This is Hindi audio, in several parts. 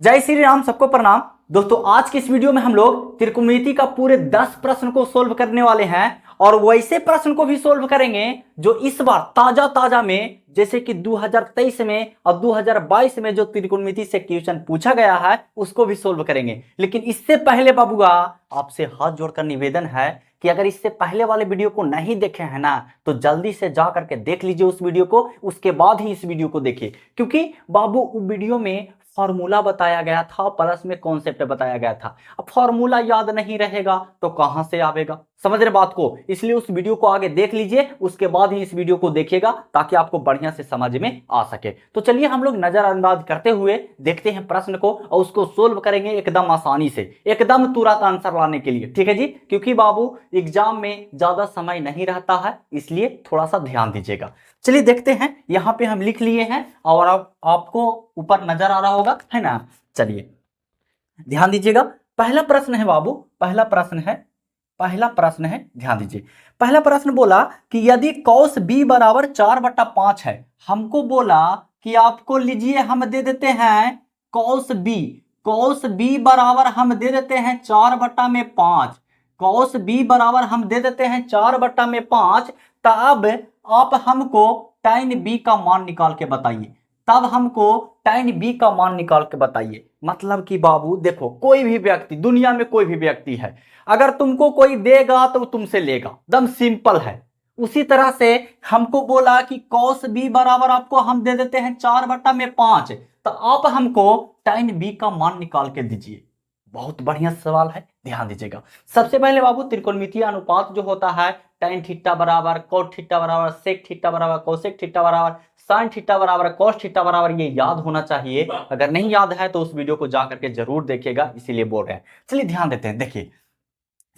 जय श्री राम, सबको प्रणाम। दोस्तों, आज की इस वीडियो में हम लोग त्रिकोणमिति का पूरे 10 प्रश्न को सोल्व करने वाले हैं और वैसे प्रश्न को भी सोल्व करेंगे जो इस बार ताजा में, जैसे कि 2023 में और 2022 में जो त्रिकोणमिति से क्वेश्चन पूछा गया है उसको भी सोल्व करेंगे। लेकिन इससे पहले बाबूआ, आपसे हाथ जोड़कर निवेदन है कि अगर इससे पहले वाले वीडियो को नहीं देखे हैं ना, तो जल्दी से जा करके देख लीजिए उस वीडियो को, उसके बाद ही इस वीडियो को देखिए। क्योंकि बाबू वीडियो में फॉर्मूला बताया गया था, प्लस में कॉन्सेप्ट बताया गया था। अब फॉर्मूला याद नहीं रहेगा तो कहां से आवेगा, समझ रहे बात को। इसलिए उस वीडियो को आगे देख लीजिए, उसके बाद ही इस वीडियो को देखिएगा ताकि आपको बढ़िया से समझ में आ सके। तो चलिए हम लोग नजरअंदाज करते हुए देखते हैं प्रश्न को और उसको सोल्व करेंगे एकदम आसानी से, एकदम तुरंत आंसर लाने के लिए, ठीक है जी। क्योंकि बाबू एग्जाम में ज्यादा समय नहीं रहता है, इसलिए थोड़ा सा ध्यान दीजिएगा। चलिए देखते हैं, यहां पे हम लिख लिए हैं और आपको ऊपर नजर आ रहा होगा, है ना। चलिए ध्यान दीजिएगा। पहला प्रश्न है बाबू, पहला प्रश्न है, ध्यान दीजिए। पहला प्रश्न बोला कि यदि कॉस b बराबर 4/5 है, हमको बोला कि आपको लीजिए हम दे देते हैं कॉस b बराबर हम दे देते हैं 4/5। कॉस b बराबर हम दे देते हैं 4/5। तब आप हमको tan b का मान निकाल के बताइए। मतलब कि बाबू देखो, कोई भी व्यक्ति, दुनिया में कोई भी व्यक्ति है, अगर तुमको कोई देगा तो तुमसे लेगा, एकदम सिंपल है। उसी तरह से हमको बोला कि cos b बराबर आपको हम दे देते हैं 4/5, तो आप हमको tan b का मान निकाल के दीजिए। बहुत बढ़िया सवाल है, ध्यान दीजिएगा। सबसे पहले बाबू त्रिकोणमितीय अनुपात जो होता है, tan थीटा बराबर cot थीटा बराबर sec थीटा बराबर cosec थीटा बराबर sin थीटा बराबर cos थीटा बराबर, ये याद होना चाहिए। अगर नहीं याद है तो उस वीडियो को जाकर के जरूर देखिएगा, इसीलिए बोल रहे हैं। चलिए ध्यान देते हैं। देखिए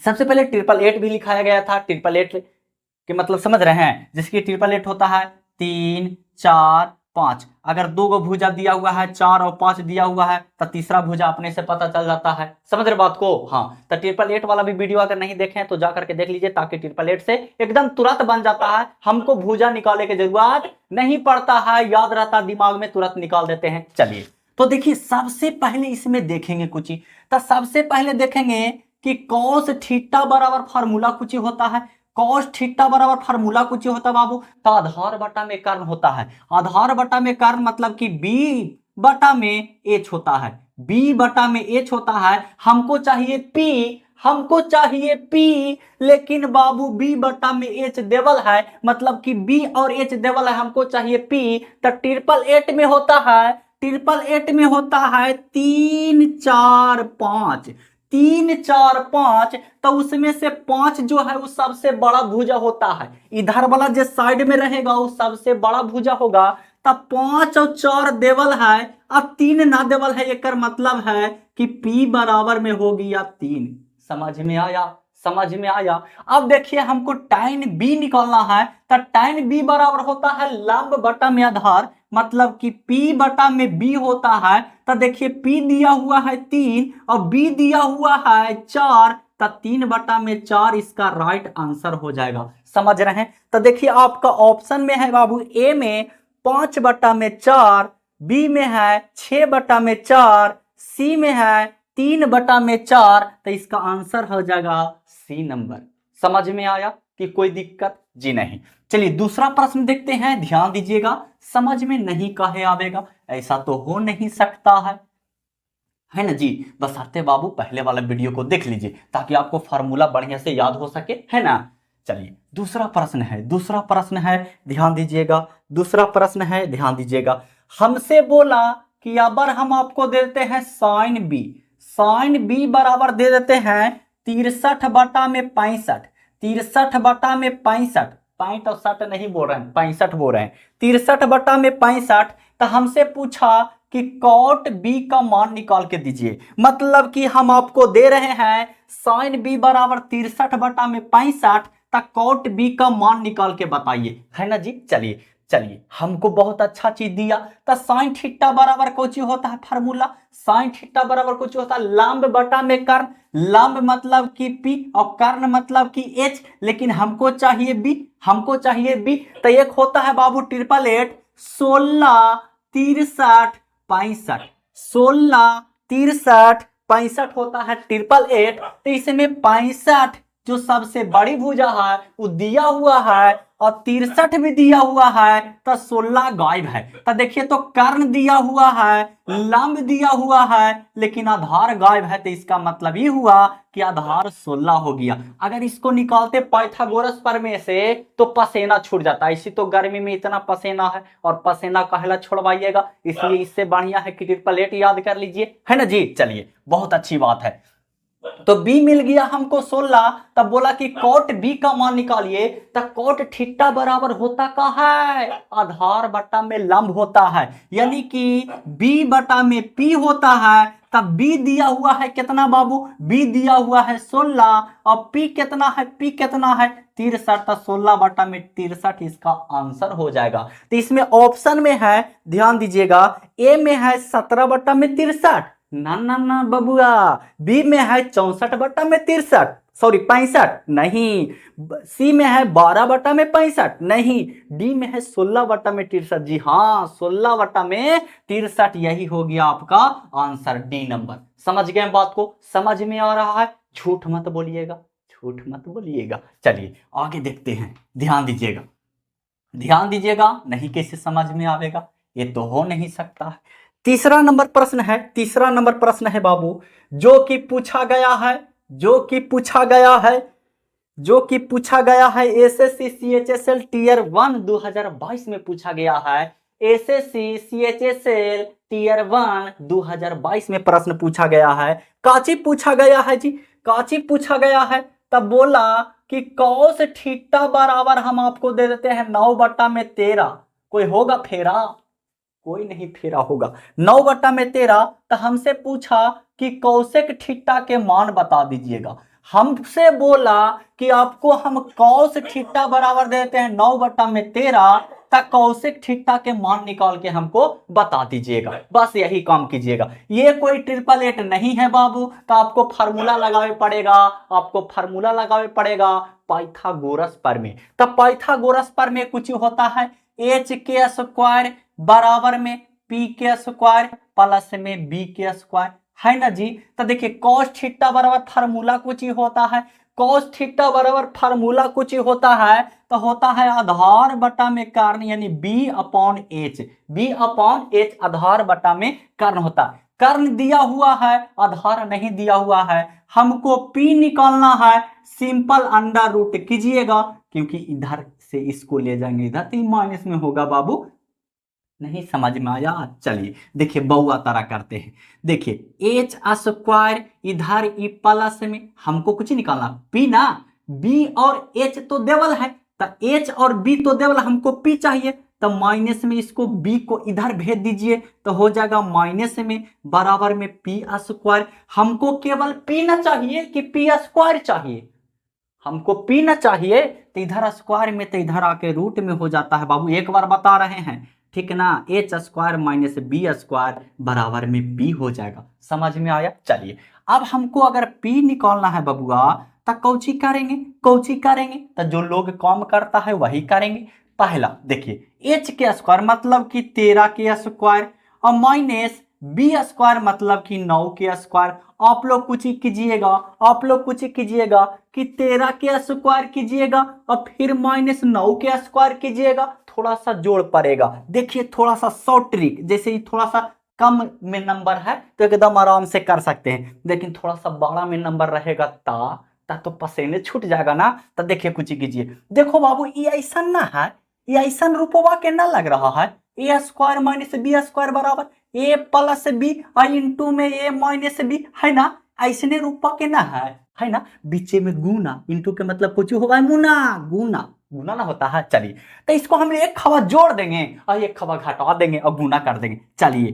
सबसे पहले 888 भी लिखाया गया था। 888 के मतलब समझ रहे हैं, जिसकी 888 होता है 3 4 5। अगर दो गो भुजा दिया हुआ है, 4 और 5 दिया हुआ है, तो तीसरा भुजा अपने से पता चल जाता है। समझ रहे बात को। हाँ, तो 888 वाला भी वीडियो अगर नहीं देखे हैं तो जा करके देख लीजिए, ताकि 888 से एकदम तुरंत बन जाता है। हमको भुजा निकालने की जरूरत नहीं पड़ता है, याद रहता दिमाग में, तुरंत निकाल देते हैं। चलिए तो देखिए, सबसे पहले इसमें देखेंगे कुछ ही, तो सबसे पहले देखेंगे कि कॉस थीटा बराबर फार्मूला कुछ होता है। कॉस थीटा बराबर फार्मूला कुछ होता है बाबू, तो आधार बटा में कर्ण होता है। आधार बटा में कर्ण मतलब कि b बटा में h होता है। b बटा में h होता है। हमको चाहिए p, लेकिन बाबू b बटा में h देवल है, मतलब कि b और h देवल है, हमको चाहिए p। तो 888 में होता है, 3 4 5। 3 4 5, तो उसमें से 5 जो है वो सबसे बड़ा भुजा होता है। इधर वाला जो साइड में रहेगा वो सबसे बड़ा भुजा होगा। तब 5 और 4 देवल है और 3 ना देवल है, एक मतलब है कि P बराबर में होगी या 3। समझ में आया। अब देखिए हमको tan b निकालना है, तो tan b बराबर होता है लंब बटा में आधार, मतलब कि P बटा में b होता है। तो देखिए P दिया हुआ है 3 और b दिया हुआ है 4, तो 3 बटा में 4 इसका राइट आंसर हो जाएगा। समझ रहे हैं। तो देखिए आपका ऑप्शन में है बाबू, ए में 5 बटा में 4, बी में है 6 बटा में 4, सी में है 3 बटा में 4, तो इसका आंसर हो जाएगा सी नंबर। समझ में आया कि कोई दिक्कत जी नहीं। चलिए दूसरा प्रश्न देखते हैं, ध्यान दीजिएगा। समझ में नहीं काहे आवेगा, ऐसा तो हो नहीं सकता है ना जी। बस आते बाबू पहले वाला वीडियो को देख लीजिए ताकि आपको फार्मूला बढ़िया से याद हो सके, है ना। चलिए दूसरा प्रश्न है, ध्यान दीजिएगा। हमसे बोला कि अगर हम आपको देते हैं साइन बी बराबर दे देते हैं 63 बटा में 65। 63 बटा में 65, 65 और 60 नहीं बोल रहे हैं, 65 बोल रहे हैं। 63 बटा में 65, तो हमसे पूछा कि कॉट बी का मान निकाल के दीजिए। मतलब कि हम आपको दे रहे हैं साइन बी बराबर 63 बटा में 65, तक कॉट बी का मान निकाल के बताइए, है ना जी। चलिए हमको बहुत अच्छा चीज दिया। तो साइन थीटा बराबर कुछ होता है फार्मूला, साइन थीटा बराबर कुछ होता है लंब बटा में कर्ण। लंब मतलब कि P और कर्ण मतलब कि H, लेकिन हमको चाहिए B। तो एक होता है बाबू 888 16 63 65, 16 63, 65 होता है 888, तो इसमें 65 जो सबसे बड़ी भुजा है वो दिया हुआ है और 63 भी दिया हुआ है, तो 16 गायब है। तो देखिए, तो कर्ण दिया हुआ है, लंब दिया हुआ है, लेकिन आधार गायब है, तो इसका मतलब ये हुआ कि आधार 16 हो गया। अगर इसको निकालते पाइथागोरस प्रमेय से तो पसीना छूट जाता है। इसी तो गर्मी में इतना पसीना है और पसीना काहेला छोड़वाइएगा, इसलिए इससे बढ़िया है कि 888 याद कर लीजिए, है ना जी। चलिए, बहुत अच्छी बात है। तो b मिल गया हमको 16। तब बोला कि कॉट b का मान निकालिए, तो कॉट थीटा बराबर होता का है, आधार बटा में लंब होता है, यानी कि b बटा में p होता है। तब b दिया हुआ है कितना बाबू, b दिया हुआ है 16 और p कितना है, p कितना है 63, तो 16 बटा में 63 इसका आंसर हो जाएगा। तो इसमें ऑप्शन में है, ध्यान दीजिएगा, a में है 17 बटा में 63, ना ना ना बबुआ, बी में है 64 बटा में 63, सॉरी 65 नहीं, सी में है 12 बटा में 65 नहीं, डी में है 16 बटा में 63। जी हाँ, 16 बटा में 63, यही हो गया आपका आंसर, डी नंबर। समझ गए बात को, समझ में आ रहा है, झूठ मत बोलिएगा, झूठ मत बोलिएगा। चलिए आगे देखते हैं, ध्यान दीजिएगा, ध्यान दीजिएगा, नहीं कैसे समझ में आवेगा, ये तो हो नहीं सकता है। तीसरा नंबर प्रश्न है, तीसरा नंबर प्रश्न है बाबू, जो कि पूछा गया है, जो कि पूछा गया है, जो कि पूछा गया है एसएससी सीएचएसएल टीयर 1 2022 में पूछा गया है। एसएससी सीएचएसएल टीयर 1 2022 में प्रश्न पूछा गया है। काची पूछा गया है जी, काची पूछा गया है। तब बोला कि कॉस थीटा बराबर हम आपको दे देते हैं 9 बटा में 13, कोई होगा फेरा, कोई नहीं फेरा होगा, 9 बटा में 13। तो हमसे पूछा कि कौशिक थीटा के मान बता दीजिएगा। हमसे बोला कि आपको हम कॉस थीटा बराबर देते हैं 9 बटा में 13, तक कौशिक थीटा के मान निकाल के हमको बता दीजिएगा, बस यही काम कीजिएगा। ये कोई 888 नहीं है बाबू, तो आपको फार्मूला लगावे पड़ेगा, आपको फार्मूला लगावे पड़ेगा पाइथागोरस प्रमेय। तब पाइथागोरस प्रमेय कुछ होता है, एच के स्क्वायर बराबर में पी के स्क्वायर प्लस में बी के स्क्वायर, है ना जी। तो देखिए कॉस थीटा बराबर फार्मूला कुछ ही होता है, कॉस थीटा बराबर फार्मूला कुछ ही होता है, तो होता है आधार बटा में कर्ण, यानी B upon H, B upon H आधार बटा में कर्ण होता है। कर्ण दिया हुआ है, आधार नहीं दिया हुआ है, हमको p निकालना है, सिंपल अंडर रूट कीजिएगा, क्योंकि इधर से इसको ले जाएंगे इधर, तो माइनस में होगा बाबू, नहीं समझ में आया। चलिए देखिए बउआ तारा करते हैं, देखिए एच स्क्वायर इधर ई प्लस में हमको कुछ निकालना, पी ना, बी और एच तो देवल है, तो एच और बी तो देवल, हमको पी चाहिए, तो माइनस में इसको बी को इधर भेज दीजिए, तो हो जाएगा माइनस में बराबर में पी स्क्वायर। हमको केवल पी ना चाहिए कि पी स्क्वायर चाहिए, हमको पी ना चाहिए, तो इधर स्क्वायर में तो इधर आके रूट में हो जाता है बाबू, एक बार बता रहे हैं, ठीक ना। H square minus B square बराबर में पी हो जाएगा, समझ में आया। चलिए अब हमको अगर पी निकालना है बबुआ, तो कौची करेंगे, कौची करेंगे, तो जो लोग काम करता है वही करेंगे। पहला देखिए एच के स्क्वायर मतलब कि 13 के स्क्वायर और माइनस बी स्क्वायर मतलब कि 9 के स्क्वायर। आप लोग कुछ ही कीजिएगा, आप लोग कुछ ही कीजिएगा कि 13 के स्क्वायर कीजिएगा और फिर माइनस 9 के स्क्वायर कीजिएगा, थोड़ा सा जोड़ पड़ेगा। देखिए थोड़ा सा शॉर्ट ट्रिक, जैसे ही थोड़ा सा कम में नंबर है तो एकदम आराम से कर सकते हैं, लेकिन थोड़ा सा बड़ा में नंबर रहेगा ता तो पसीने छूट जाएगा ना। तो देखिए कुछ ही कीजिए, देखो बाबू ये ऐसा ना है, ये ऐसा रूपवा के ना लग रहा है, ए स्क्वायर माइनस बी स्क्वायर बराबर ए प्लस बी इंटू में ए माइनस बी, है ना, ऐसने रूपा के ना है ना, बीचे में गुना, इंटू के मतलब कुछ होगा मुना, गुना गुना ना होता है। चलिए तो इसको हम एक खवा जोड़ देंगे और एक खवा घटा देंगे और गुना कर देंगे। चलिए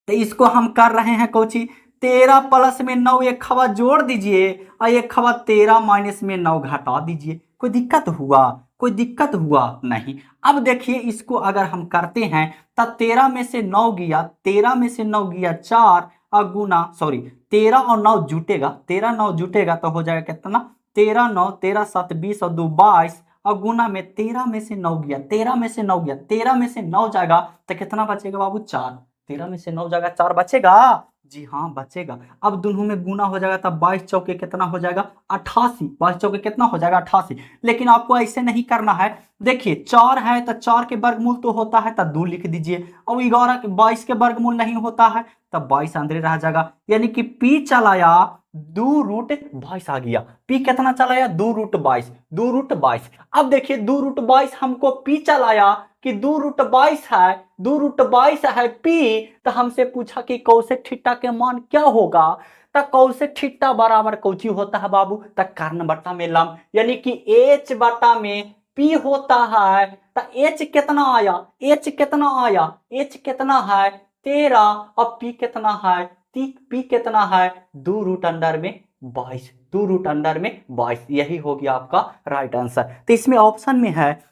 तो इसको हम कर रहे हैं कोची, 13 प्लस में 9 एक खवा जोड़ दीजिए और एक खवा 13 माइनस में 9 घटा दीजिए। कोई दिक्कत हुआ, कोई दिक्कत हुआ नहीं। अब देखिए इसको अगर हम करते हैं तो 13 में से 9 गया, 13 में से 9 गया 4 और गुना, सॉरी 13 और 9 जुटेगा, 13 9 जुटेगा तो हो जाएगा कितना, 13 9 13 7 20 और 2 22 और गुना में 13 में से 9 गया, 13 में से 9 गया, 13 में से 9 जाएगा तो कितना बचेगा बाबू 4, 13 में से 9 जाएगा 4 बचेगा। जी हाँ बचेगा। अब दोनों में गुना हो जाएगा तब 22 चौके कितना हो जाएगा 88, 22 चौके कितना हो जाएगा 88। लेकिन आपको ऐसे नहीं करना है, देखिए 4 है तो 4 के वर्गमूल तो होता है तब 2 लिख दीजिए, और 11 के 22 के वर्गमूल नहीं होता है तब 22 अंदर रह जाएगा, यानी कि पी चलाया 2√22 आ गया। पी कितना चलाया 2√22, 2√22। अब देखिए 2√22 हमको पी चलाया कि 2√22 है, 2√22 है पी, तो हमसे पूछा कि कौशिक थीटा के मान क्या होगा, तो कौशिक थीटा बराबर कौची होता है बाबू, तो कर्ण बटा में लंब, यानी कि एच बटा में पी होता है। तो एच कितना आया, एच कितना आया, एच कितना है 13, और पी कितना है, पी कितना है 2√22, 2√22, यही हो गया आपका राइट आंसर। तो इसमें ऑप्शन में है,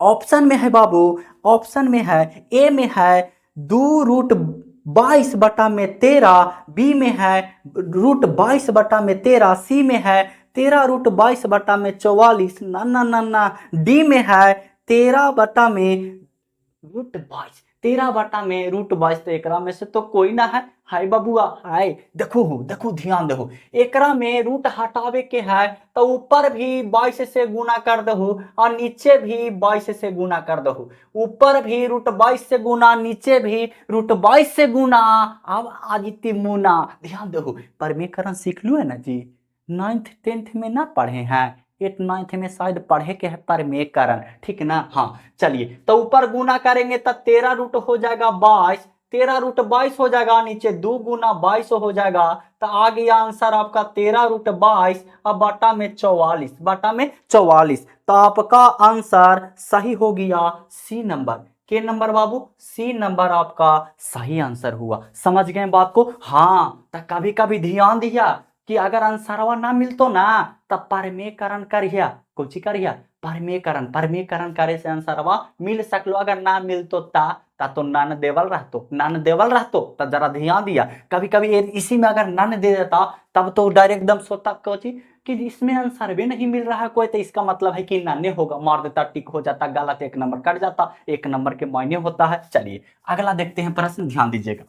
ऑप्शन में है बाबू, ऑप्शन में है ए में है 2√22/13, बी में है √22/13, सी में है 13√22/44, ना डी में है 13/√22, 13/√22। तो एकरा में से तो कोई ना है, हाय बबुआ हाय, देखो ध्यान दो, एकरा में रूट हटावे के है तो ऊपर भी 22 से गुना कर दो और नीचे भी 22 से गुना कर दो, ऊपर भी √22 से गुना, नीचे भी √22 से गुना। अब आदित्य मुना ध्यान दो, परमीकरण सीख लो है ना जी, 9th 10th में ना पढ़े हैं, 8th 9th में शायद पढ़े के है परमीकरण, ठीक ना। हाँ चलिए, तो ऊपर गुना करेंगे तो 13 रूट हो जाएगा 22, 13√22 हो जाएगा, नीचे 2 गुना 22 हो जाएगा, तो आ गया आंसर आपका 13√22, अब बटा में 44, बटा में 44। तो आपका आंसर सही हो गया सी नंबर, के नंबर बाबू, सी नंबर आपका सही आंसर हुआ। समझ गए बात को। हाँ तो कभी कभी ध्यान दिया कि अगर आंसरवा ना मिलतो ना तब परमीकरण करिया, कुछ करिया परमीकरण, परमीकरण करे से आंसरवा मिल सकलो, अगर ना मिलतो ता तो नन देवल रहतो, नन देवल रहतो। तो जरा ध्यान दिया, कभी कभी इसी में अगर नन दे देता तब तो डायरेक्ट एकदम सोता कोची कि इसमें आंसर भी नहीं मिल रहा है कोई, तो इसका मतलब है कि नन्हे होगा, मार देता, टिक हो जाता, गलत 1 नंबर कट जाता, 1 नंबर के मायने होता है। चलिए अगला देखते हैं प्रश्न, ध्यान दीजिएगा।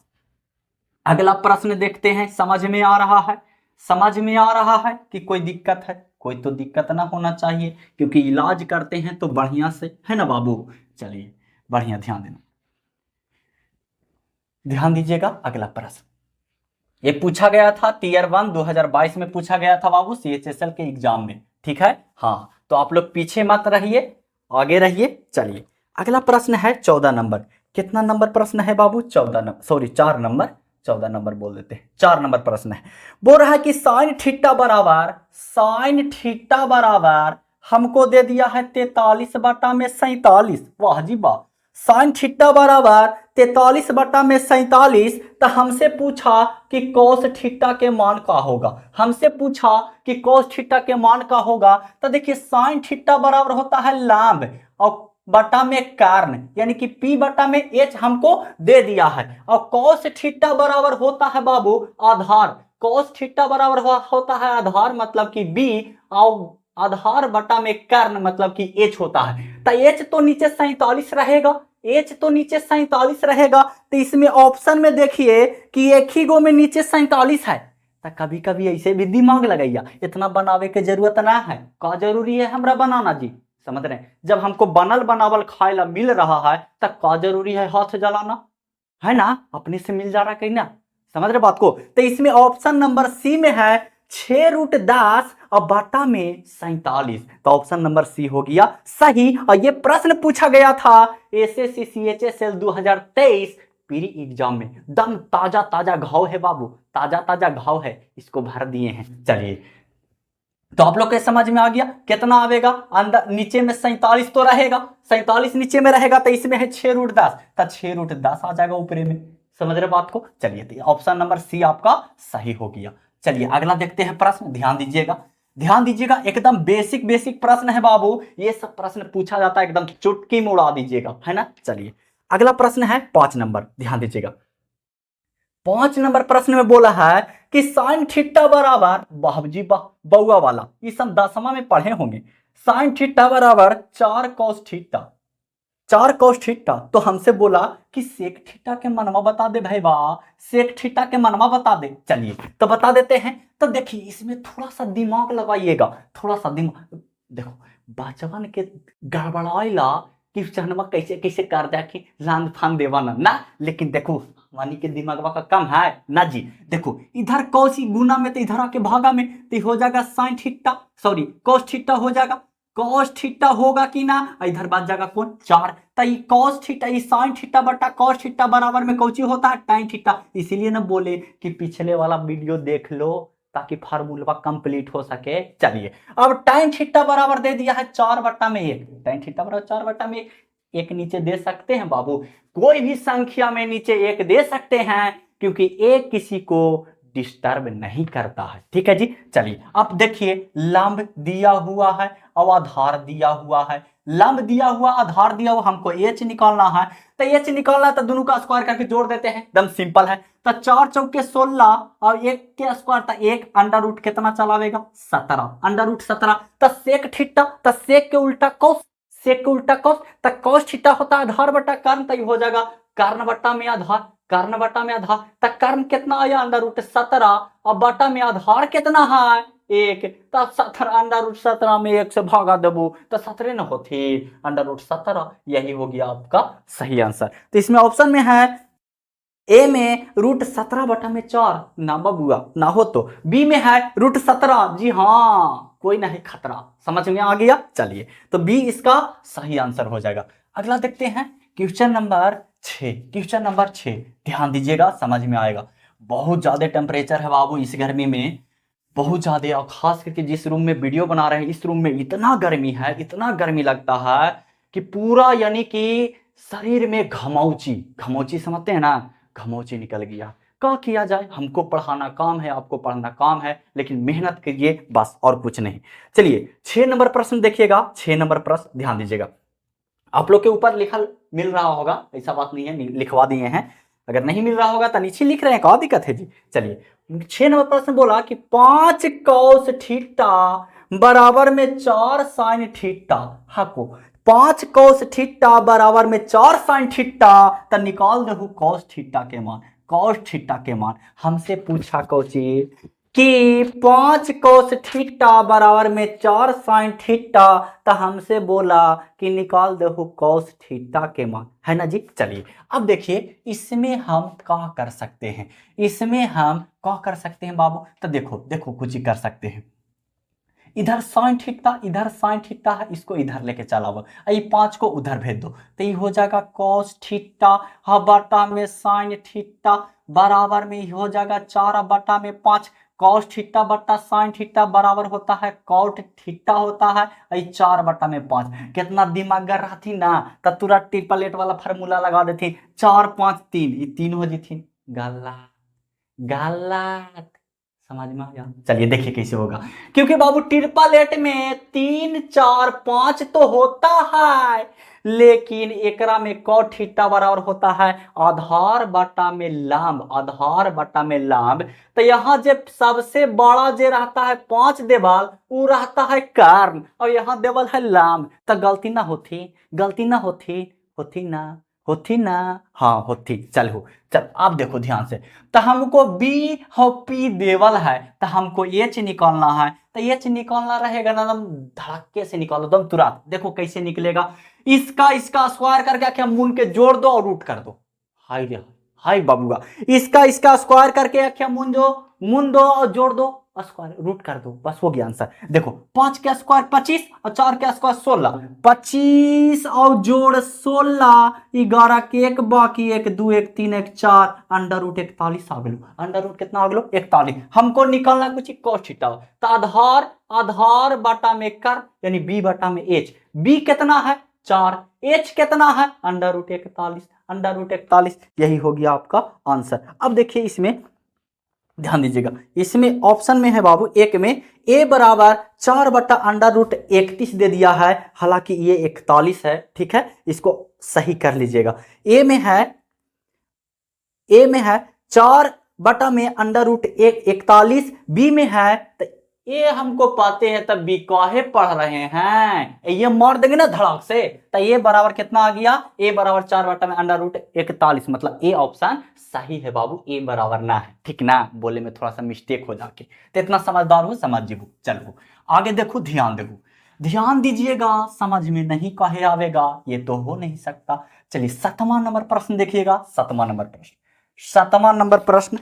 अगला प्रश्न देखते हैं, समझ में आ रहा है, समझ में आ रहा है कि कोई दिक्कत है, कोई तो दिक्कत ना होना चाहिए क्योंकि इलाज करते हैं तो बढ़िया से, है ना बाबू। चलिए बढ़िया ध्यान देना, ध्यान दीजिएगा। अगला प्रश्न ये पूछा गया था टीयर 1 2022 में पूछा गया था बाबू, CHSL के एग्जाम में, ठीक है। हाँ तो आप लोग पीछे मत रहिए, आगे रहिए। चलिए अगला प्रश्न है 14 नंबर, कितना नंबर प्रश्न है बाबू, 14 नंबर, सॉरी 4 नंबर, 14 नंबर बोल देते हैं, 4 नंबर प्रश्न है। बोल रहा है कि साइन थीटा बराबर, साइन थीटा बराबर हमको दे दिया है 43/47, वाह जी वाह। साइन थीटा बराबर 43/47, तो हमसे पूछा कि कॉस थीटा के मान का होगा, हमसे पूछा कि कॉस थीटा के मान का होगा। तो देखिए साइन थीटा बराबर होता है लंब और बटा में कर्ण, यानी कि P बटा में H हमको दे दिया है, और कॉस थीटा बराबर होता है बाबू आधार, कॉस थीटा बराबर होता है आधार मतलब कि B, और आधार बटा में कर्ण मतलब कि H होता है। तो H तो नीचे 47 रहेगा, H तो नीचे 47 रहेगा, तो इसमें ऑप्शन में देखिए कि एक ही गो में नीचे 47 है। तो कभी कभी ऐसे भी दिमाग लगाइया, इतना बनावे के जरूरत ना है, का जरूरी है हमरा बनाना जी, समझ रहे हैं। जब हमको बनल बनावल खाए ला मिल रहा है तब का जरूरी है हाथ जलाना, है ना, अपने से मिल जा रहा कहीं ना, समझ रहे बात को। तो इसमें ऑप्शन नंबर सी में है 6√10 और बटा में 47, तो ऑप्शन नंबर सी हो गया सही। और ये प्रश्न पूछा गया था एसएससी CHSL 2023 प्री एग्जाम में, दम ताजा ताजा घाव है बाबू, ताजा ताजा घाव है, इसको भर दिए हैं। चलिए तो आप लोग के समझ में आ गया कितना आवेगा, अंदर नीचे में 47 तो रहेगा, 47 नीचे में रहेगा, तो इसमें है 6√10, तो 6√10 आ जाएगा ऊपरे में, समझ रहे बात को। चलिए ऑप्शन नंबर सी आपका सही हो गया। चलिए अगला देखते हैं प्रश्न, ध्यान दीजिएगा, ध्यान दीजिएगा, एकदम बेसिक बेसिक प्रश्न है बाबू, ये सब प्रश्न पूछा जाता है एकदम चुटकी में उड़ा दीजिएगा, है ना। चलिए अगला प्रश्न है 5 नंबर, ध्यान दीजिएगा। 5 नंबर प्रश्न में बोला है कि साइन थीटा बराबर, बाबूजी बउआ वाला, ये सब 10वां में पढ़े होंगे, साइन थीटा बराबर 4 cos थीटा, 4 cos थीटा। तो हमसे बोला कि सेक थीटा के मनवा बता दे भाई बा, सेक थीटा के मनवा बता दे। चलिए तो बता देते हैं। तो देखिए इसमें थोड़ा सा दिमाग लगाइएगा, थोड़ा सा दिमाग। देखो बचवन के गड़बड़ाइला कि चहनवा कैसे कैसे कर दे कि लान फान देवा ना, लेकिन देखो वानी के दिमाग का कम है ना जी। देखो इधर कौसी गुना में तो इधर आके भागा में तो हो जाएगा sine theta, sorry cos theta हो जाएगा। कॉस थीटा होगा कि ना, इधर बच जाएगा कौन 4। तो ये कॉस थीटा, ये साइन थीटा बटा कॉस थीटा बराबर में कौची होता है tan थीटा। इसीलिए ना बोले कि पिछले वाला वीडियो देख लो ताकि फार्मूला कंप्लीट हो सके। चलिए अब tan थीटा बराबर दे दिया है 4/1। tan थीटा बराबर 4/1, एक नीचे दे सकते हैं बाबू, कोई भी संख्या में नीचे एक दे सकते हैं क्योंकि एक किसी को डिस्टर्ब नहीं करता है। ठीक है जी। चलिए अब देखिए लंब दिया हुआ है और आधार दिया हुआ है। लंब दिया हुआ आधार दिया हुआ, हमको एच निकालना है। तो एच निकालना है तो दोनों का स्क्वायर करके जोड़ देते हैं, एकदम सिंपल है। तो 4 चौके 16 और 1 के स्क्वायर, तो 1 अंडर रूट कितना चलावेगा 17, अंडर रूट 17। तो सेक थीटा, तो सेक के उल्टा कॉस, सेक के उल्टा कॉस, तो कॉस थीटा होता है आधार बटा कर्ण, तो हो जाएगा कर्ण बटा में आधार, कर्ण बटा में आधार। तो कर्ण कितना आया अंडर रूट 17 और बटा में आधार कितना है 1। तब 17 अंडर रूट 17 में 1 से भागा देबू तो 17 न होती, अंडर रूट 17। यही हो गया आपका सही आंसर। तो इसमें ऑप्शन में है ए में रूट 17/4 ना बबुआ ना हो, तो बी में है रूट 17। जी हाँ कोई नहीं खतरा, समझ में आ गया। चलिए तो बी इसका सही आंसर हो जाएगा। अगला देखते हैं क्वेश्चन नंबर 6। क्वेश्चन नंबर 6 ध्यान दीजिएगा, समझ में आएगा। बहुत ज्यादा टेम्परेचर है बाबू इस गर्मी में, बहुत ज्यादा। और खास करके जिस रूम में वीडियो बना रहे हैं इस रूम में इतना गर्मी है, इतना गर्मी लगता है कि पूरा यानी कि शरीर में घमौची, घमौची समझते हैं ना, घमौची निकल गया। क्या किया जाए, हमको पढ़ाना काम है, आपको पढ़ना काम है, लेकिन मेहनत करिए बस और कुछ नहीं। चलिए 6 नंबर प्रश्न देखिएगा। 6 नंबर प्रश्न ध्यान दीजिएगा। आप लोग के ऊपर लिखल मिल रहा होगा, ऐसा बात नहीं है, लिखवा दिए हैं। अगर नहीं मिल रहा होगा तो नीचे लिख रहे हैं, क्या दिक्कत है जी। चलिए 6 नंबर प्रश्न बोला कि 5 कॉस थीटा बराबर में 4 साइन थीटा। हाको 5 कॉस थीटा बराबर में 4 साइन थीटा, तो निकाल दो कॉस थीटा के मान। कॉस थीटा के मान हमसे पूछा कोची कि 5 cos थीटा बराबर में 4 sin थीटा, तो हमसे बोला कि निकाल दो cos थीटा के मान, है ना जी। चलिए अब देखिए इसमें हम क्या कर सकते हैं, इसमें हम क्या कर सकते हैं बाबू। तो देखो देखो कुछ ही कर सकते हैं। इधर साइन थीटा, इधर साइन थीटा है, इसको इधर लेके चलाओ, ये 5 को उधर भेज दो, तो ये हो जाएगा cos थीटा बटा में साइन थीटा बराबर में हो जाएगा 4 बटा में 5। cos थीटा बटा साइन थीटा बराबर होता है cot थीटा होता है, ये 4 बटा में 5। कितना दिमाग कर रहा थी ना, तो तुरंत ट्रिपलेट वाला फार्मूला लगा देती, 4 5 3, ये 3 हो जाती। गलत गलत, समझ में आया। चलिए देखिए कैसे होगा, क्योंकि बाबू ट्रिपलेट में 3 4 5 तो होता है, लेकिन एकरा में cot थीटा बराबर होता है आधार बटा में लंब, आधार बटा में लंब। तो यहाँ जब सबसे बड़ा जे रहता है 5 देवल वो रहता है कर्ण, और यहाँ देवल है लंब। तो गलती ना होती, गलती ना होती, होती ना, होती ना, हाँ होती। चल आप देखो ध्यान से। तो हमको बी और पी देवल है, तो हमको एच निकालना है। तो एच निकालना रहेगा ना, एकदम धड़के से निकालो, एकदम तुरंत। देखो कैसे निकलेगा, इसका स्क्वायर करके क्या मून के जोड़ दो और रूट कर दो। हाय रे हाय बाबूगा, इसका स्क्वायर करके क्या मून दो और जोड़ दो, स्क्वायर रूट कर दो, बस हो गया आंसर। देखो 5 का स्क्वायर 25 और 4 का स्क्वायर 16, 25 और जोड़ 16, 11 के 1 बाकी 1 2 1 3 1 4, अंडर रूट 41 आ गलो। अंडर रूट कितना आ गलो 41। हमको निकालना कुछ cos थीटा, तो आधार आधार बटा में कर यानी b बटा में h। b कितना है 4, h कितना है अंडर रूट 41, अंडर रूट 41। यही हो गया आपका आंसर। अब देखिए इसमें ध्यान दीजिएगा, इसमें ऑप्शन में है बाबू एक में a बराबर 4 बटा अंडर रूट 31 दे दिया है, हालांकि ये 41 है। ठीक है, इसको सही कर लीजिएगा। a में है 4 बटा में अंडर रूट 41, b में है तो ये हमको पाते हैं तब भी काहे पढ़ रहे हैं, ये मार देंगे ना धड़ाक से। तो ये बराबर कितना आ गया, ए बराबर 4/√41, मतलब ए ऑप्शन सही है बाबू, ए बराबर ना है, ठीक ना, बोले में थोड़ा सा मिस्टेक हो जाके। तो इतना समझदार हो, समझ जीबू। चलो आगे देखो, ध्यान देखो, ध्यान दीजिएगा, समझ में नहीं काहे आवेगा, ये तो हो नहीं सकता। चलिए 7वां नंबर प्रश्न देखिएगा, 7वां नंबर प्रश्न, 7वां नंबर प्रश्न,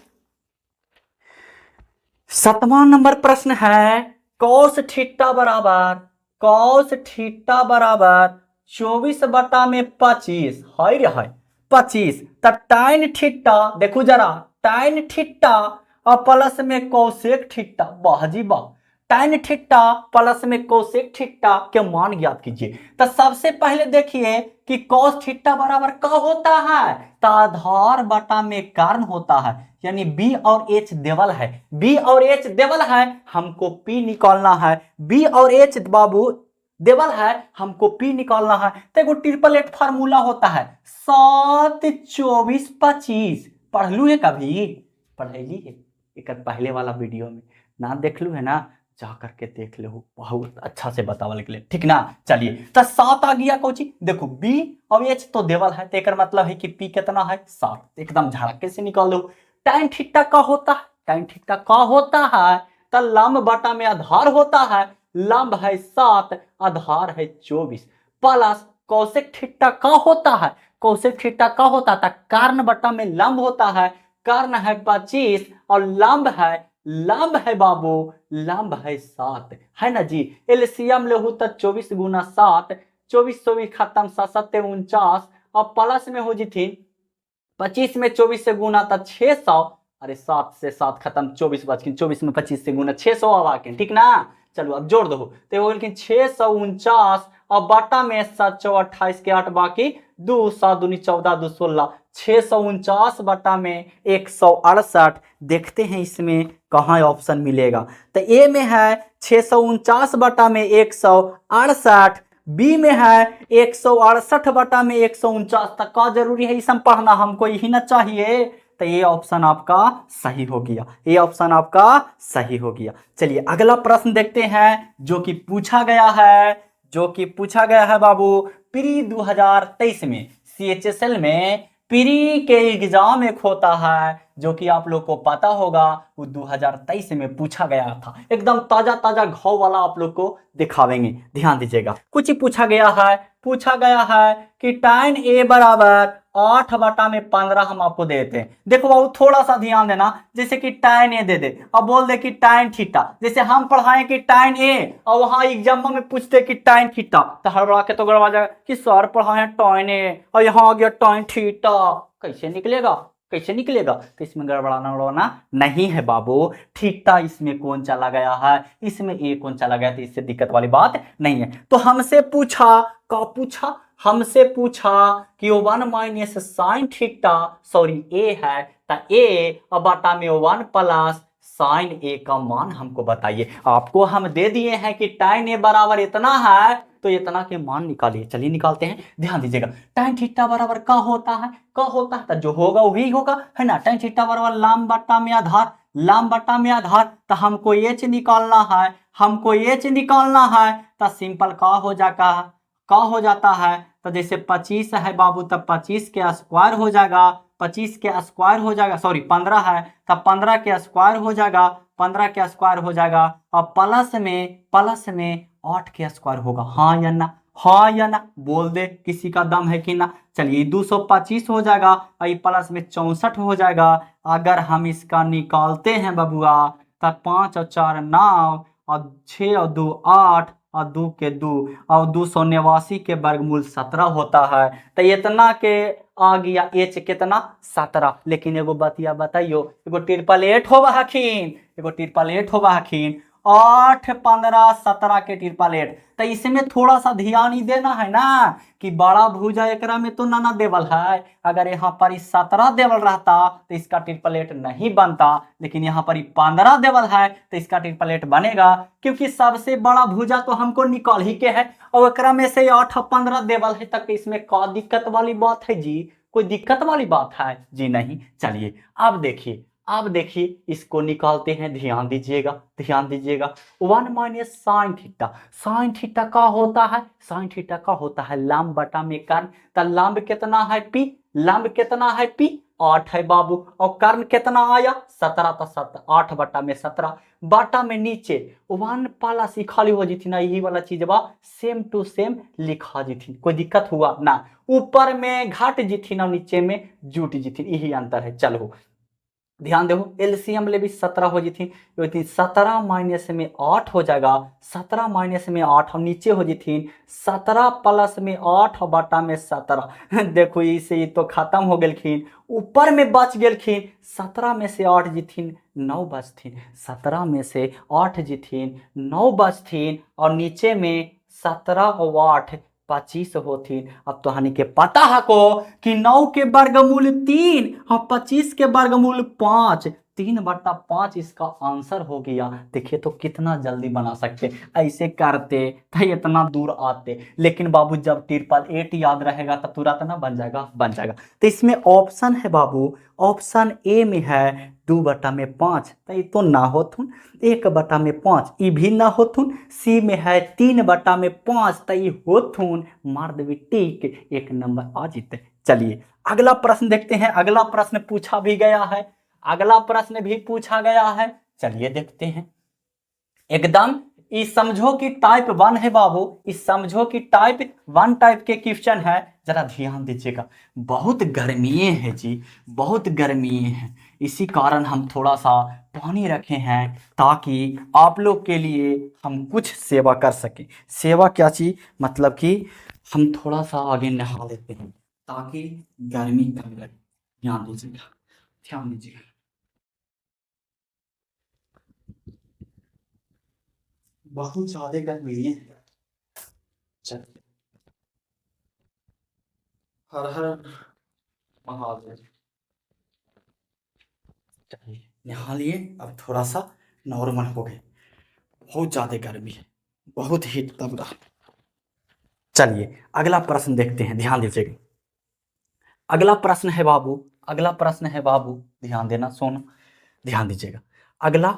7वां नंबर प्रश्न है कॉस थीटा बराबर, कॉस थीटा बराबर 24/25, हाय रे हाय 25, तब टाइन थीटा देखो जरा, टाइन थीटा और प्लस में कोसेक थीटा, वाह जी वाह, टाइन थीटा प्लस में कोसेक थीटा के मान ज्ञात कीजिए। तो सबसे पहले देखिए कि कॉस थीटा बराबर क्या होता है, तो आधार बटा में कारण होता है, यानी बी और एच देवल है, बी और एच देवल है, हमको पी निकालना है, बी और एच बाबू देवल है, हमको पी निकालना है। तो एगो ट्रिपलेट फार्मूला होता है 7 24 25, पढ़ लू है कभी, पढ़ैली है एक पहले वाला वीडियो में ना देख लू है ना, जा करके देख लो, बहुत अच्छा से बतावल के लिए, ठीक ना। चलिए तो 7 आ गया कोची, देखो बी और एच तो देवल है, तो एक मतलब है कि पी कितना है 7, एकदम झड़के से निकाल दो। टाइन थीटा का होता है, टाइन थीटा का होता है, तो लंब बटा में आधार होता है, लंब है 7 आधार है 24, प्लस कोसेक थीटा का होता है, कोसेक थीटा का होता था कारण बटा में लंब होता है, कर्ण है 25 और लंब है बाबू, लंब है 7, है ना जी। एलसीएम लेहू तो 24 गुना 7, 24 खत्म 7 49, और प्लस में हो जी थी 25 में 24 से गुना था 600, अरे 7 से 7 खत्म 24 बच गए, 24 में 25 से गुना 600 आ गए, ठीक ना। चलो अब जोड़ दो, तो हो गया 649 और बाटा में 7 चौ 28 के 8 बाकी 2 7 दूनी 14 2 16, 649 बटा में 168। देखते हैं इसमें कहाँ ऑप्शन मिलेगा, तो ए में है 649 बटा में 168, बी में है 168 बटा में 149, तक का जरूरी है इसमें पढ़ना, हमको यही ना चाहिए। तो ये ऑप्शन आपका सही हो गया, ये ऑप्शन आपका सही हो गया। चलिए अगला प्रश्न देखते हैं जो कि पूछा गया है, जो कि पूछा गया है बाबू प्री 2023 में, CHSL में प्री के एग्जाम एक होता है जो कि आप लोग को पता होगा, वो 2023 में पूछा गया था, एकदम ताजा ताजा घाव वाला आप लोग को दिखावेंगे, ध्यान दीजिएगा। कुछ ही पूछा गया है कि टाइन ए बराबर 8 बटा में 15 हम आपको देते हैं। देखो बाबू थोड़ा सा ध्यान देना, जैसे कि टाइन ए दे दे अब बोल दे कि टाइन थीटा, जैसे हम पढ़ाए कि टाइन ए और वहां एग्जाम में पूछते कि टाइन थीटा, तो हड़बड़ा के तो गड़बड़ा जाएगा कि सर पढ़ाए टाइन ए और यहाँ आ गया टाइन थीटा, कैसे निकलेगा, कैसे निकलेगा। तो इसमें गड़बड़ाना नहीं है बाबू, थीटा इसमें कौन चला गया है, इसमें ए कौन चला गया, तो इससे दिक्कत वाली बात नहीं है। तो हमसे पूछा हमसे पूछा कि 1 - साइन थीटा, सॉरी ए है, तो ए और बटा में 1 प्लस साइन ए का मान हमको बताइए। आपको हम दे दिए हैं कि टाइन ए बराबर इतना है, तो इतना के मान निकालिए। चलिए निकालते हैं, ध्यान दीजिएगा। टाइन थीटा बराबर क्या होता है, तो जो होगा वही होगा, है ना। टाइन थीटा बराबर लंब बटा में आधार, लंब बटा में आधार, तो हमको एच निकालना है, तो सिंपल का हो जाता है, तो जैसे 25 है बाबू, तब 25 के स्क्वायर हो जाएगा, 25 के स्क्वायर हो जाएगा, सॉरी 15 है, तब 15 के स्क्वायर हो जाएगा, 15 के स्क्वायर हो जाएगा, और प्लस में 8 के स्क्वायर होगा। हाँ या ना बोल दे, किसी का दम है कि ना। चलिए 225 हो जाएगा और ये प्लस में 64 हो जाएगा। अगर हम इसका निकालते हैं बबुआ, तब 5 और 4 9 और 6 और 2 8 और 2 के 2 और 289 के वर्गमूल 17 होता है। तो इतना के आ गया एच कितना 17। लेकिन एगो बतिया बताइयो, एगो ट्रिपल एट होबा हखिन 8 15 17 के ट्रिपल एट। तो इसमें थोड़ा सा ध्यान ही देना है ना कि बड़ा भुजा एकरा में तो ना देवल है। अगर यहाँ पर 17 देवल रहता तो इसका ट्रिपल एट नहीं बनता, लेकिन यहाँ पर 15 देवल है तो इसका ट्रिपल एट बनेगा, क्योंकि सबसे बड़ा भुजा तो हमको निकाल ही के है, और एकरा में से 8 और 15 देवल है, तक इसमें क्या दिक्कत वाली बात है जी, कोई दिक्कत वाली बात है जी नहीं। चलिए अब देखिए, अब देखिए इसको निकालते हैं, ध्यान दीजिएगा, ध्यान दीजिएगा। 1 minus sine theta, sine theta का होता है, साइन थीटा का होता है लंब बटा में कर्ण। तो लंब कितना है पी, लंब कितना है पी, 8 है बाबू, और कर्ण कितना आया 17, तो 8 बटा में 17, बाटा में नीचे 1 प्लस ही खाली हो जीती ना, यही वाला चीज बा सेम टू सेम लिखा जीती, कोई दिक्कत हुआ ना, ऊपर में घट जीती ना, नीचे में जुट जीती, यही अंतर है। चलो ध्यान देखो, एलसीएम ले भी 17 हो जीती, 17 माइनस में 8 हो जाएगा, 17 माइनस में 8 हम नीचे हो जीती, 17 प्लस में 8 बटा में 17 देखो इसे ये तो खत्म हो गलखिन, ऊपर में बच गलखिन, 17 में से 8 जीथिन 9 बचथिन, 17 में से 8 जीथिन 9 बचथिन, और नीचे में 17 और 8 25 होथिन। अब तो हनी के पता है को कि 9 के वर्गमूल 3 और 25 के वर्गमूल 5, 3 बटा 5 इसका आंसर हो गया। देखिए तो कितना जल्दी बना सकते, ऐसे करते तो इतना दूर आते, लेकिन बाबू जब 888 याद रहेगा तो तुरंत ना बन जाएगा, बन जाएगा। तो इसमें ऑप्शन है बाबू, ऑप्शन ए में है 2 बटा में 5, तो ये तो ना होथुन, 1 बटा में 5 ये भी ना होथुन, सी में है 3 बटा में 5 तो ये होथुन, मार देवी टिक, 1 नंबर आ जीते। चलिए अगला प्रश्न देखते हैं, अगला प्रश्न पूछा भी गया है, अगला प्रश्न भी पूछा गया है, चलिए देखते हैं। एकदम इस समझो कि टाइप 1 है बाबू, इस समझो कि टाइप 1 टाइप के क्वेश्चन है, जरा ध्यान दीजिएगा। बहुत गर्मीए है जी, बहुत गर्मीए है, इसी कारण हम थोड़ा सा पानी रखे हैं ताकि आप लोग के लिए हम कुछ सेवा कर सके। सेवा क्या चीज, मतलब कि हम थोड़ा सा आगे नहा लेते हैं ताकि गर्मी कम लगे। ध्यान दीजिएगा, ध्यान दीजिएगा। बहुत ज्यादा गर्मी है। चलिए हर हर महादेव। चलिए नहा लिए, अब थोड़ा सा नॉर्मल हो गए, बहुत ज्यादा गर्मी है, बहुत हीट तब रहा। चलिए अगला प्रश्न देखते हैं, ध्यान दीजिएगा। अगला प्रश्न है बाबू, अगला प्रश्न है बाबू, ध्यान देना, सोना ध्यान दीजिएगा। अगला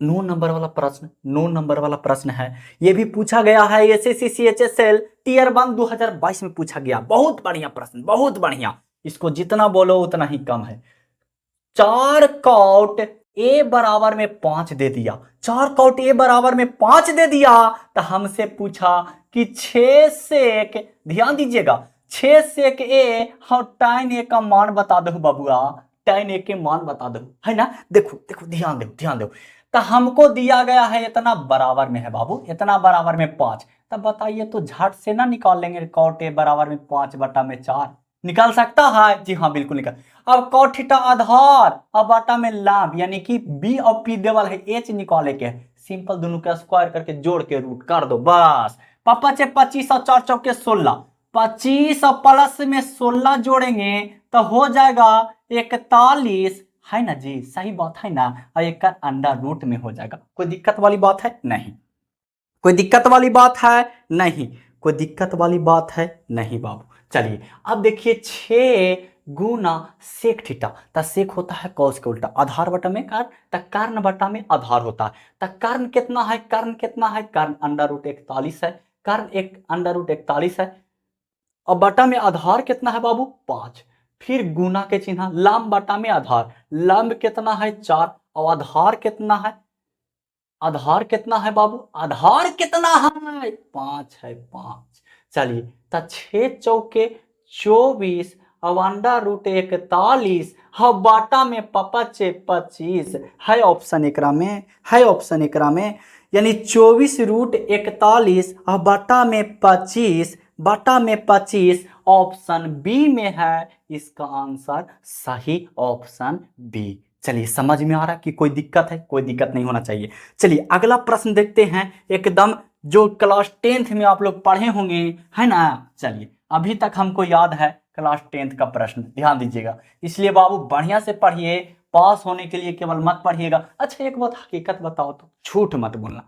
9 नंबर वाला प्रश्न, 9 नंबर वाला प्रश्न है, ये भी पूछा गया है एसएससी सीएचएसएल टियर 1 2022 में पूछा गया। बहुत बढ़िया प्रश्न, बहुत बढ़िया, इसको जितना बोलो उतना ही कम है। 4 कॉट ए बराबर में 5 दे दिया, 4 कॉट ए बराबर में 5 दे दिया, तो हमसे पूछा कि 6 सेक, ध्यान दीजिएगा, 6 सेक ए और tan ए का मान बता दो बबुआ, tan ए के मान बता दो, है ना। देखो देखो ध्यान दो, ध्यान दो, तो हमको दिया गया है इतना बराबर में है बाबू, इतना बराबर में 5, तब बताइए तो झट से ना निकाल लेंगे, कॉट ए बराबर में 5 बटा में 4 निकाल सकता है, जी हाँ बिल्कुल निकाल। अब कॉट थीटा आधार, अब बटा में लाभ, यानी कि बी और पी देवल है, एच निकाले के, सिंपल दोनों का स्क्वायर करके जोड़ के रूट कर दो बस। पापा चे 25 और 4 चौके 16, 25 और प्लस में 16 जोड़ेंगे तो हो जाएगा 41, है ना जी, सही बात है ना, और एक अंडर रूट में हो जाएगा। कोई दिक्कत वाली बात है नहीं, कोई दिक्कत वाली बात है नहीं, कोई दिक्कत वाली बात है नहीं बाबू। चलिए अब देखिए 6 गुना सेक थीटा, तो सेक होता है कॉस के उल्टा, आधार बटा में कर्ण, तो कर्ण बटा में आधार होता है, तो कर्ण कितना है, कर्ण कितना है, कर्ण अंडर रूट 41 है, कर्ण एक अंडर रूट 41 है, और बटा में आधार कितना है बाबू 5, फिर गुना के चिन्ह, लंब बटा में आधार, लंब कितना है 4, और आधार कितना है, आधार कितना है बाबू, आधार कितना है 5 है, 5। चलिए तो 6 चौके 24, अब अंडर रूट 41, हाँ बाटा में पापा चे 25 है, ऑप्शन एकरा में है, ऑप्शन एकरा में, यानी 24 रूट 41 और बाटा में 25, बाटा में 25, ऑप्शन बी में है, इसका आंसर सही ऑप्शन बी। चलिए समझ में आ रहा है कि कोई दिक्कत है, कोई दिक्कत नहीं होना चाहिए। चलिए अगला प्रश्न देखते हैं, एकदम जो क्लास 10th में आप लोग पढ़े होंगे, है ना। चलिए अभी तक हमको याद है क्लास 10th का प्रश्न, ध्यान दीजिएगा, इसलिए बाबू बढ़िया से पढ़िए, पास होने के लिए केवल मत पढ़िएगा। अच्छा एक बात हकीकत बताओ तो, झूठ मत बोलना,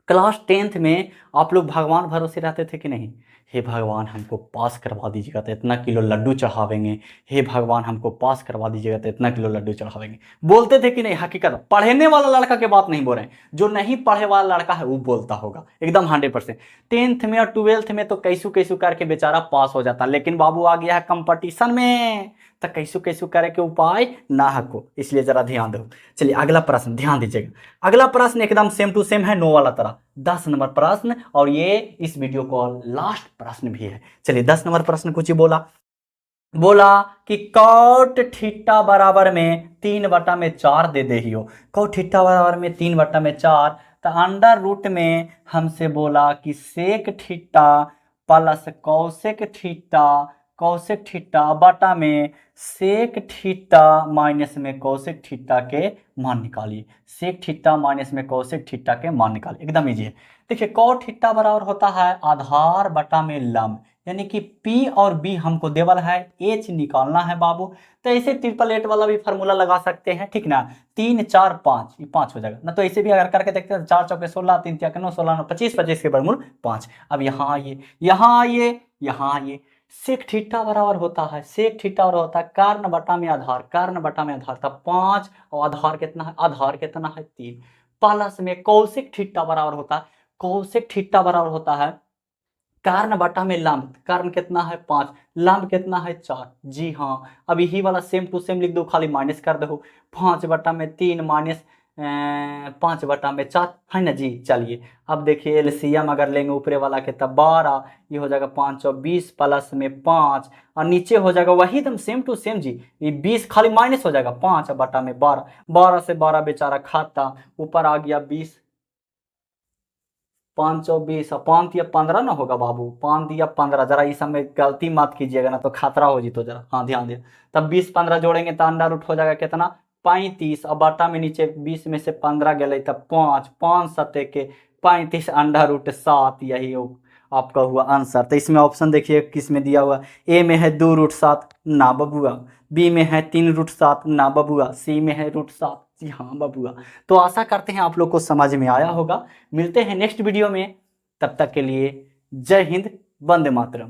क्लास 10th में आप लोग भगवान भरोसे रहते थे कि नहीं? हे भगवान हमको पास करवा दीजिएगा तो इतना किलो लड्डू चढ़ावेंगे, हे भगवान हमको पास करवा दीजिएगा तो इतना किलो लड्डू चढ़ावेंगे। बोलते थे कि नहीं? हकीकत पढ़ने वाला लड़का की बात नहीं बोल रहे हैं, जो नहीं पढ़े वाला लड़का है वो बोलता होगा एकदम 100%। 10th में और 12th में तो कैसू कैसू करके बेचारा पास हो जाता, लेकिन बाबू आ गया है कंपटीशन में तो कैसू कैसू करे के उपाय ना हको, इसलिए जरा ध्यान दो। चलिए अगला प्रश्न ध्यान दीजिएगा। अगला प्रश्न एकदम सेम टू सेम है, नो वाला तरह, 10 नंबर प्रश्न, और ये इस वीडियो का लास्ट प्रश्न भी है। चलिए 10 नंबर प्रश्न कुछ ही बोला कि कॉट थीटा बराबर में 3/4 दे ही हो। कॉट थीटा बराबर में 3/4, तो अंडर रूट में हमसे बोला कि सेक थीटा प्लस कौसेक थीटा बटा में सेक थीटा माइनस में कौसेक थीटा के मान निकालिए। सेक थीटा माइनस में कौसेक थीटा के मान निकालिए, एकदम इजी है। देखिए कॉट थीटा बराबर होता है आधार बटा में लंब, यानी कि P और B हमको देवल है, H निकालना है बाबू। तो ऐसे 888 वाला भी फार्मूला लगा सकते हैं, ठीक ना? 3 4 5, ये 5 हो जाएगा ना। तो ऐसे भी अगर करके देखते हैं, 4 चौके 16, 3 तिया 9, 16 9, 25, 25 के वर्गमूल 5। अब यहाँ आइए सेक थीटा बराबर होता है, सेक थीटा बराबर होता है कर्ण बटा में आधार, तब 5 और आधार कितना है 3, प्लस में कौशिक थीटा बराबर होता है, कौशिक थीटा बराबर होता है कर्ण बटा में लंब, कर्ण कितना है 5, लंब कितना है 4। जी हाँ, अब यही वाला सेम टू सेम लिख दो, खाली माइनस कर दो। 5/3 माइनस 5/4 है ना जी। चलिए अब देखिए एलसीएम अगर लेंगे ऊपरे वाला के तब 12, ये हो जाएगा 5 और 20 प्लस में 5, और नीचे हो जाएगा वही एकदम सेम टू सेम जी, ये 20 खाली माइनस हो जाएगा 5/12, 12 से 12 बेचारा खाता, ऊपर आ गया 20, 5 और 20, 5 दिया 15 ना होगा बाबू, 5 दिया 15, जरा इस समय गलती मत कीजिएगा ना तो खतरा हो जी। तो जरा हाँ ध्यान दिया, तब 20 15 जोड़ेंगे तो अंडर रूट हो जाएगा कितना 35, और बटा में नीचे 20 में से 15 गए तब 5, 5 7 के 35 अंडर रूट 7, यही आपका हुआ आंसर। तो इसमें ऑप्शन देखिए किस में दिया हुआ, ए में है 2√7 ना बबुआ, बी में है 3√7 ना बबुआ, सी में है √7 जी हाँ बबुआ। तो आशा करते हैं आप लोग को समझ में आया होगा। मिलते हैं नेक्स्ट वीडियो में, तब तक के लिए जय हिंद, वंदे मातरम।